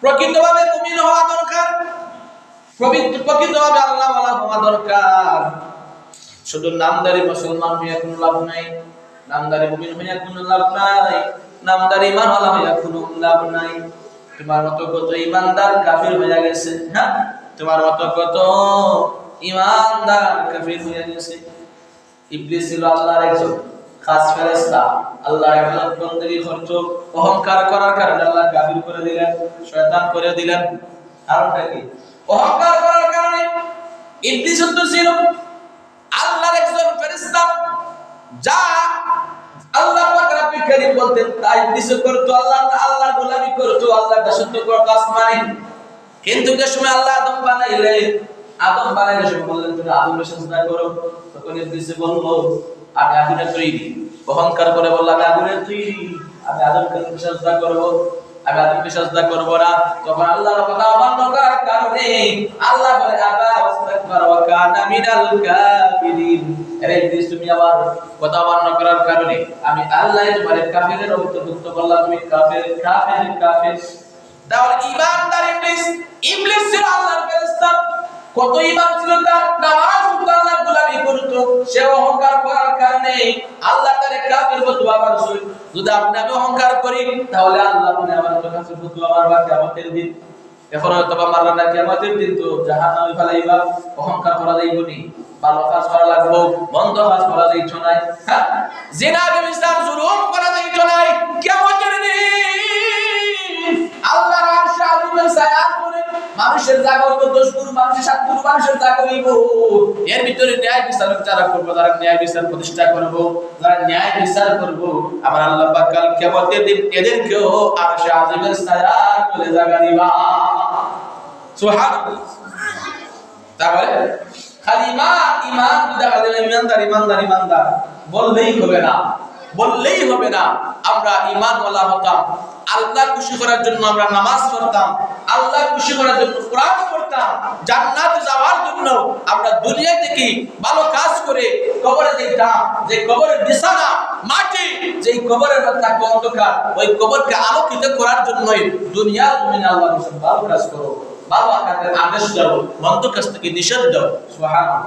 প্রকৃতভাবে মুমিন হওয়া দরকার, প্রকৃতভাবে আল্লাহওয়ালা হওয়া দরকার। শুধু নামদারি মুসলমান হইয়া কোনো লাভ নাই, নামদারি মুমিন হইয়া কোনো লাভ নাই, নামদারি ঈমানওয়ালা হইয়া কোনো লাভ নাই। তোমার মতো কত ঈমানদার কাফির হইয়া গেছে, হ্যাঁ, তোমার মতো কত ঈমানদার কাফির হইয়া গেছে। ইবলিস ছিল আল্লাহর একজন খাস ফেরেশতা, আল্লাহর ইবাদত বন্দেগী করত, অহংকার করার কারণে আল্লাহ কাফির করে দিলেন, শয়তান করে দিলেন। কারণটা কি? অহংকার করার কারণে। ইবলিস তো ছিল আল্লাহর একজন ফেরেশতা, যা আল্লাহ পাক রব্বুল কারীম বলতেন তাই ইবলিস করত, আল্লাহর গোলামি করত, আল্লাহর দাসত্ব করত আসমানে। কিন্তু যে সময় আল্লাহ আদম বানাইলেন, আদম বানাইলে সে বললেন তুমি আদমের সাজদা করো, তখন ইবলিস বলল আমি আগুনের তৈরি, অহংকার করে বলল আমি আগুনের তৈরি, আমি আদমকে সাজদা করব, আমি আদমকে সাজদা করব না। তখন আল্লাহর কথা অমান্য করার কারণে আল্লাহ বলে আবা ওয়াস্তাকবার ওয়া কানা মিনাল কাফিরিন। আরে ইবলিস তুমি আমার কথা অমান্য করার কারণে আমি আল্লাহ তোমার কাফিরের অন্তর্ভুক্ত করলাম, তুমি কাফির কাফির কাফির। তাহলে ঈমানদার ইবলিস, ইবলিস ছিল আল্লাহর ফেরেশতা, কত ঈমান ছিল তার, নামাজ পড়তো, আল্লাহর গোলামি করত, সে অহংকার করার কারণে আল্লাহ তারে কাফির বলতো। আবার যদি আপনি আমি অহংকার করি তাহলে আল্লাহ বলে আমার তো কাফির বলতো, আমার বা কিয়ামতের দিন, এখন হয়তো বা মারলা না, কিয়ামতের দিন তো জাহান্নামে ফেলাইবা। অহংকার করা যাইব নি, ভালো কাজ করা লাগবে, মন্দ কাজ করা যাইতো না, হ্যাঁ, জিনা ব্যভিচার জুলুম করা যাইতো না। কিয়ামতের দিন আল্লাহর আরশে আজিমের ছায়া করে মানুষের জায়গা হইব 10 গুণ, মানুষের 7 গুণ মানুষের জায়গা হইব। এর ভিতরে ন্যায় বিচার যারা করবে, যারা ন্যায় বিচার প্রতিষ্ঠা করব, যারা ন্যায় বিচার করব, আমার আল্লাহ পাক কাল কিয়ামতের দিন এদেরকেও আরশে আজিমের ছায়া করে জায়গা দিবা। সুবহানাল্লাহ। তাহলে খালি ঈমান দেখা দিলে ঈমানদার ঈমানদার ঈমানদার বললেই হবে না, বললেই হবে না। আমরা ঈমানওয়ালা হতাম, আল্লাহ খুশি করার জন্য আমরা নামাজ পড়তাম, আল্লাহ খুশি করার জন্য কোরআন পড়তাম, জান্নাতে যাওয়ার জন্য আমরা দুনিয়া থেকে ভালো কাজ করে কবরে যেতাম। যে কবরের বিছানা মাটি, যেই কবরের মধ্যে অন্ধকার, ওই কবরকে আলোকিত করার জন্যই দুনিয়ার জমিনে আল্লাহ বলেন ভালো কাজ করো, ভালো কাজের আদেশ দাও, মন্দ কাজ থেকে নিষেধ দাও। সুবহানাল্লাহ।